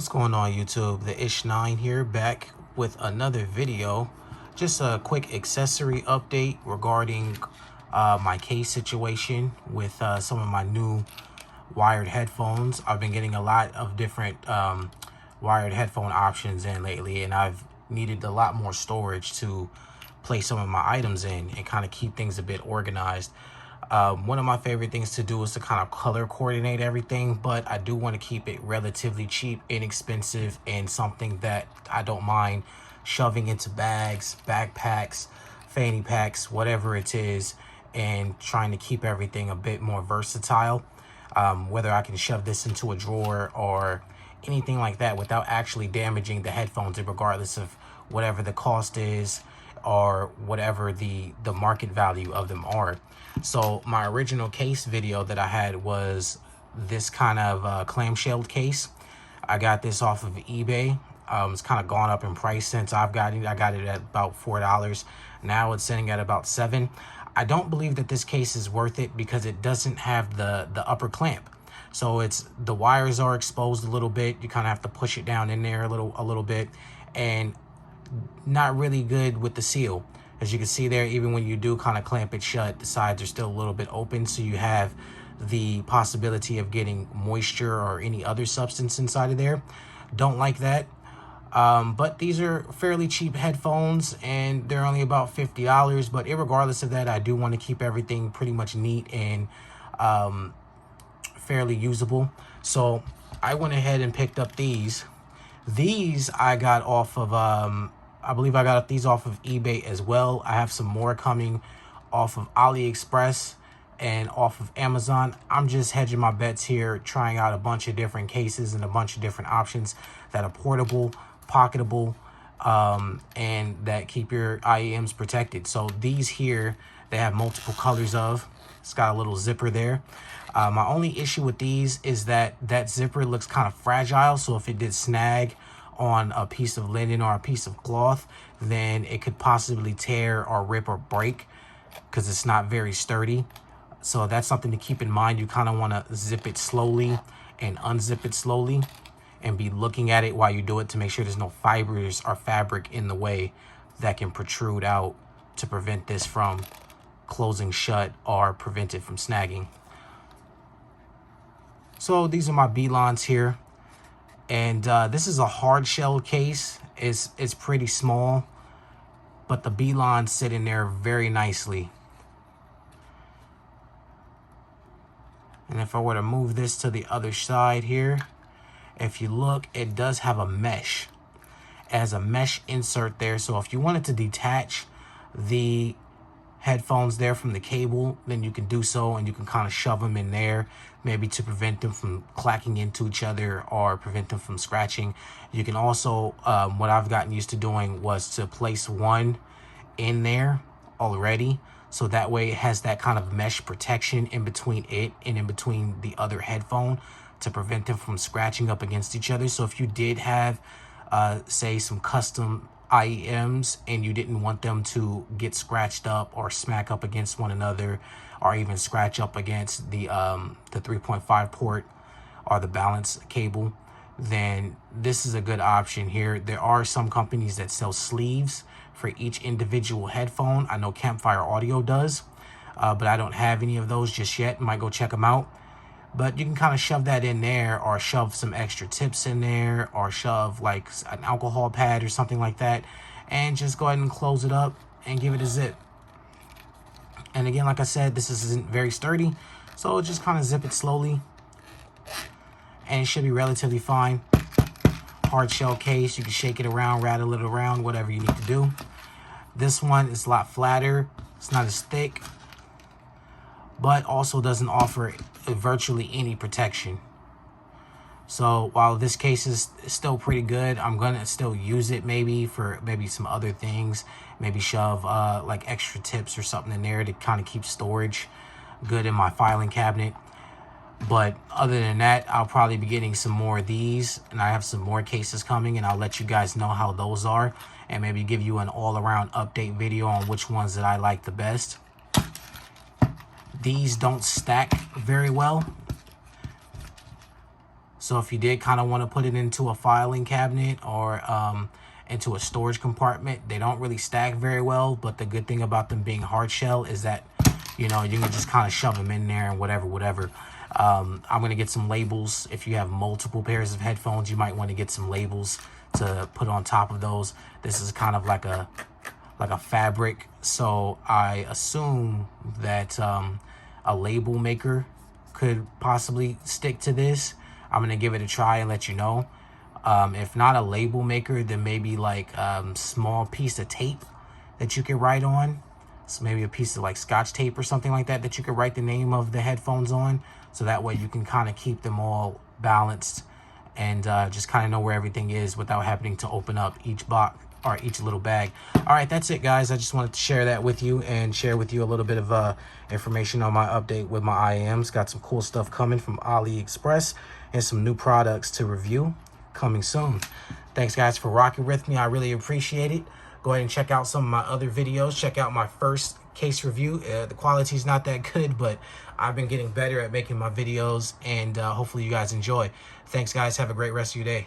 What's going on, YouTube? The Ish9 here, back with another video. Just a quick accessory update regarding my case situation with some of my new wired headphones. I've been getting a lot of different wired headphone options in lately, and I've needed a lot more storage to place some of my items in and kind of keep things a bit organized. One of my favorite things to do is to kind of color coordinate everything, but I do want to keep it relatively cheap, inexpensive, and something that I don't mind shoving into bags, backpacks, fanny packs, whatever it is, and trying to keep everything a bit more versatile. Whether I can shove this into a drawer or anything like that without actually damaging the headphones, regardless of whatever the cost is or whatever the market value of them are. So my original case video that I had was this kind of clamshell case. I got this off of eBay. It's kind of gone up in price since I've got it. I got it at about $4. Now it's sitting at about $7. I don't believe that this case is worth it because it doesn't have the upper clamp. So the wires are exposed a little bit. You kind of have to push it down in there a little bit, and not really good with the seal. As you can see there, even when you do kind of clamp it shut, the sides are still a little bit open, so you have the possibility of getting moisture or any other substance inside of there. Don't like that. But these are fairly cheap headphones, and they're only about $50. But irregardless of that, I do want to keep everything pretty much neat and fairly usable. So I went ahead and picked up these. These I got off of I believe I got these off of eBay as well. I have some more coming off of AliExpress and off of Amazon. I'm just hedging my bets here, trying out a bunch of different cases and a bunch of different options that are portable, pocketable, and that keep your IEMs protected. So these here, they have multiple colors of. It's got a little zipper there. My only issue with these is that zipper looks kind of fragile. So if it did snag on a piece of linen or a piece of cloth, then it could possibly tear or rip or break because it's not very sturdy. So that's something to keep in mind. You kind of want to zip it slowly and unzip it slowly and be looking at it while you do it to make sure there's no fibers or fabric in the way that can protrude out to prevent this from closing shut or prevent it from snagging. So these are my B-lines here. And this is a hard shell case. It's pretty small, but the B-lines sit in there very nicely. And if I were to move this to the other side here, if you look, it does have a mesh. It has a mesh insert there. So if you wanted to detach the headphones there from the cable, then you can do so, and you can kind of shove them in there, maybe to prevent them from clacking into each other or prevent them from scratching. You can also, what I've gotten used to doing was to place one in there already, so that way it has that kind of mesh protection in between it and in between the other headphone to prevent them from scratching up against each other. So if you did have say some custom IEMs and you didn't want them to get scratched up or smack up against one another, or even scratch up against the 3.5 port or the balance cable, then this is a good option here. There are some companies that sell sleeves for each individual headphone. I know Campfire Audio does, but I don't have any of those just yet. Might go check them out. But you can kind of shove that in there, or shove some extra tips in there, or shove like an alcohol pad or something like that, and just go ahead and close it up and give it a zip. And again, like I said, this isn't very sturdy, so just kind of zip it slowly and it should be relatively fine. Hard shell case, you can shake it around, rattle it around, whatever you need to do. This one is a lot flatter. It's not as thick, but also doesn't offer virtually any protection. So while this case is still pretty good, I'm gonna still use it maybe for some other things. Maybe shove like extra tips or something in there to kind of keep storage good in my filing cabinet. But other than that, I'll probably be getting some more of these, and I have some more cases coming, and I'll let you guys know how those are, and maybe give you an all-around update video on which ones that I like the best. These don't stack very well, So if you did kind of want to put it into a filing cabinet or into a storage compartment, they don't really stack very well. But the good thing about them being hard shell is that, you know, you can just kind of shove them in there and whatever. I'm going to get some labels. If you have multiple pairs of headphones, you might want to get some labels to put on top of those. This is kind of like a fabric, so I assume that a label maker could possibly stick to this. I'm gonna give it a try and let you know. If not a label maker, then maybe like small piece of tape that you could write on. So maybe a piece of like Scotch tape or something like that you could write the name of the headphones on, so that way you can kind of keep them all balanced and just kind of know where everything is without having to open up each box or each little bag. All right, that's it, guys. I just wanted to share that with you and share with you a little bit of information on my update with my IMs. Got some cool stuff coming from AliExpress and some new products to review coming soon. Thanks, guys, for rocking with me. I really appreciate it. Go ahead and check out some of my other videos. Check out my first case review. The quality is not that good, but I've been getting better at making my videos, and hopefully you guys enjoy. Thanks, guys. Have a great rest of your day.